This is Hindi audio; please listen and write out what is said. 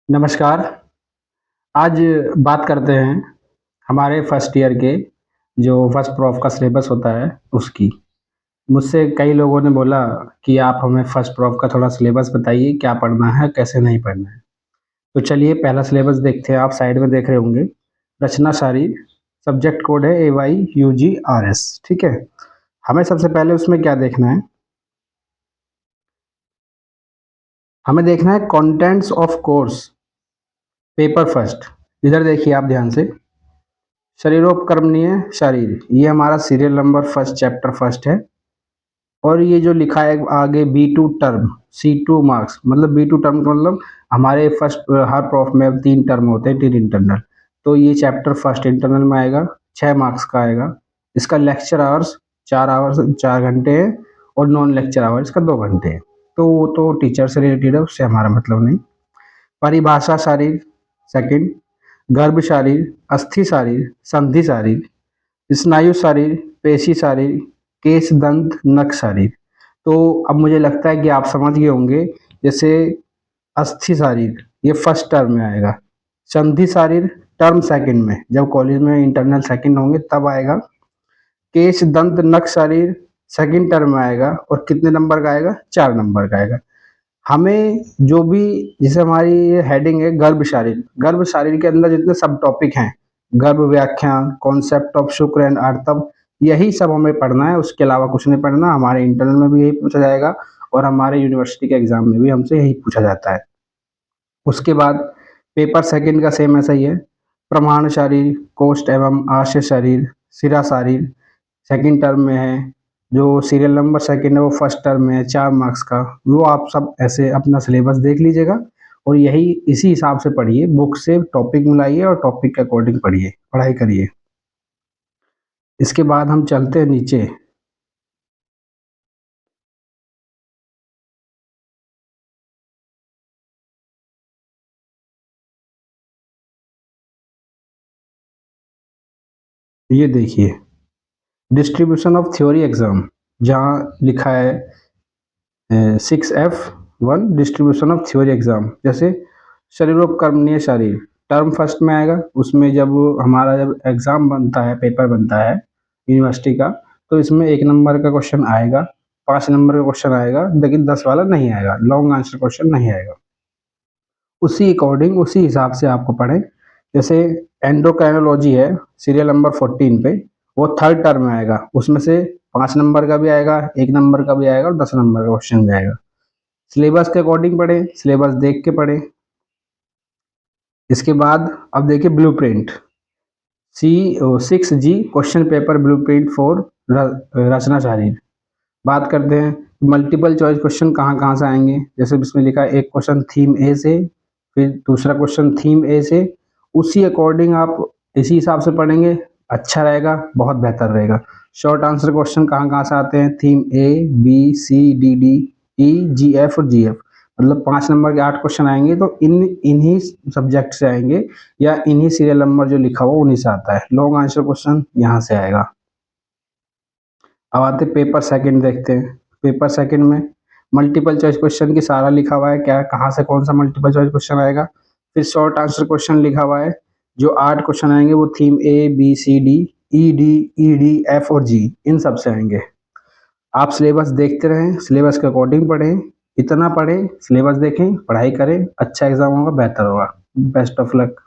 नमस्कार। आज बात करते हैं हमारे फर्स्ट ईयर के जो फर्स्ट प्रोफ का सिलेबस होता है उसकी। मुझसे कई लोगों ने बोला कि आप हमें फर्स्ट प्रोफ का थोड़ा सिलेबस बताइए, क्या पढ़ना है, कैसे नहीं पढ़ना है। तो चलिए पहला सिलेबस देखते हैं। आप साइड में देख रहे होंगे, रचना सारी, सब्जेक्ट कोड है AYUGRS, ठीक है। हमें सबसे पहले उसमें क्या देखना है, हमें देखना है contents of course paper first. इधर देखिए आप ध्यान से, शरीरोपकर्मणीय शरीर, ये हमारा serial number first, chapter first है। और ये जो लिखा है आगे B2 टर्म, C2 मार्क्स, मतलब B2 टर्म का मतलब हमारे फर्स्ट हर प्रोफ में 3 टर्म होते हैं, 3 इंटरनल। तो ये चैप्टर फर्स्ट इंटरनल में आएगा, 6 मार्क्स का आएगा। इसका लेक्चर आवर्स 4 आवर्स, 4 घंटे है, और नॉन लेक्चर आवर्स का 2 घंटे है। तो वो तो टीचर से रिलेटेड है, उससे हमारा मतलब नहीं। परिभाषा शारीर सेकंड, गर्भ शारीर, अस्थि शारीर, संधि शारीर, स्नायु शारीर, पेशी शारीर, केश दंत नख शारीर। तो अब मुझे लगता है कि आप समझ गए होंगे। जैसे अस्थि शारीर ये फर्स्ट टर्म में आएगा, संधि शारीर टर्म सेकंड में, जब कॉलेज में इंटरनल सेकंड होंगे तब आएगा। केश दंत नख शारीर सेकंड टर्म में आएगा, और कितने नंबर का आएगा, 4 नंबर का आएगा। हमें जो भी, जैसे हमारी ये हेडिंग है गर्भ शारीर, गर्भ शारीर के अंदर जितने सब टॉपिक हैं, गर्भ व्याख्यान, कॉन्सेप्ट ऑफ शुक्र एंड आर्तव, यही सब हमें पढ़ना है। उसके अलावा कुछ नहीं पढ़ना। हमारे इंटरनल में भी यही पूछा जाएगा, और हमारे यूनिवर्सिटी के एग्जाम में भी हमसे यही पूछा जाता है। उसके बाद पेपर सेकंड का सेम ऐसा ही है, प्रमाण शारीर, कोष्ठ एवं आशय शारीर, सिरा शारीर सेकंड टर्म में है। जो सीरियल नंबर सेकंड है वो फर्स्ट टर्म में है, 4 मार्क्स का। वो आप सब ऐसे अपना सिलेबस देख लीजिएगा, और यही इसी हिसाब से पढ़िए, बुक से टॉपिक मिलाइए और टॉपिक के अकॉर्डिंग पढ़िए, पढ़ाई करिए। इसके बाद हम चलते हैं नीचे। ये देखिए डिस्ट्रीब्यूशन ऑफ थ्योरी एग्जाम, जहाँ लिखा है 6F1 distribution of theory exam. जैसे शरीरोपकर्मणीय शरीर टर्म फर्स्ट में आएगा। उसमें जब एग्जाम बनता है, पेपर बनता है यूनिवर्सिटी का, तो इसमें 1 नंबर का क्वेश्चन आएगा, 5 नंबर का क्वेश्चन आएगा, लेकिन 10 वाला नहीं आएगा, लॉन्ग आंसर क्वेश्चन नहीं आएगा। उसी अकॉर्डिंग, उसी हिसाब से आपको पढ़ें। जैसे एंडोक्राइनोलॉजी है सीरियल नंबर 14 पे, वो थर्ड टर्म में आएगा। उसमें से 5 नंबर का भी आएगा, 1 नंबर का भी आएगा, और 10 नंबर का क्वेश्चन भी आएगा। सिलेबस के अकॉर्डिंग पढ़ें, सिलेबस देख के पढ़ें। इसके बाद अब देखिए blueprint, C 6G question paper blueprint for रचना शारीर। बात करते हैं मल्टीपल चॉइस क्वेश्चन कहाँ कहाँ से आएंगे। जैसे इसमें लिखा है एक क्वेश्चन थीम ए से, फिर दूसरा क्वेश्चन थीम ए से। उसी अकॉर्डिंग आप इसी हिसाब से पढ़ेंगे, अच्छा रहेगा, बहुत बेहतर रहेगा। शॉर्ट आंसर क्वेश्चन कहाँ कहाँ से आते हैं, theme A B C D D E G F और GF, मतलब 5 नंबर के 8 क्वेश्चन आएंगे। तो इन्हीं सब्जेक्ट से आएंगे, या इन्हीं सीरियल नंबर जो लिखा हुआ उन्हीं से आता है। लॉन्ग आंसर क्वेश्चन यहाँ से आएगा। अब आते पेपर सेकंड देखते हैं। पेपर सेकंड में मल्टीपल चॉइस क्वेश्चन की सारा लिखा हुआ है, क्या कहाँ से कौन सा मल्टीपल चॉइस क्वेश्चन आएगा। फिर शॉर्ट आंसर क्वेश्चन लिखा हुआ है, जो 8 क्वेश्चन आएंगे वो theme A B C D E D F और G, इन सब से आएंगे। आप सिलेबस देखते रहें, सिलेबस के अकॉर्डिंग पढ़ें, इतना पढ़ें, सिलेबस देखें, पढ़ाई करें, अच्छा एग्जाम होगा, बेहतर होगा। Best of luck.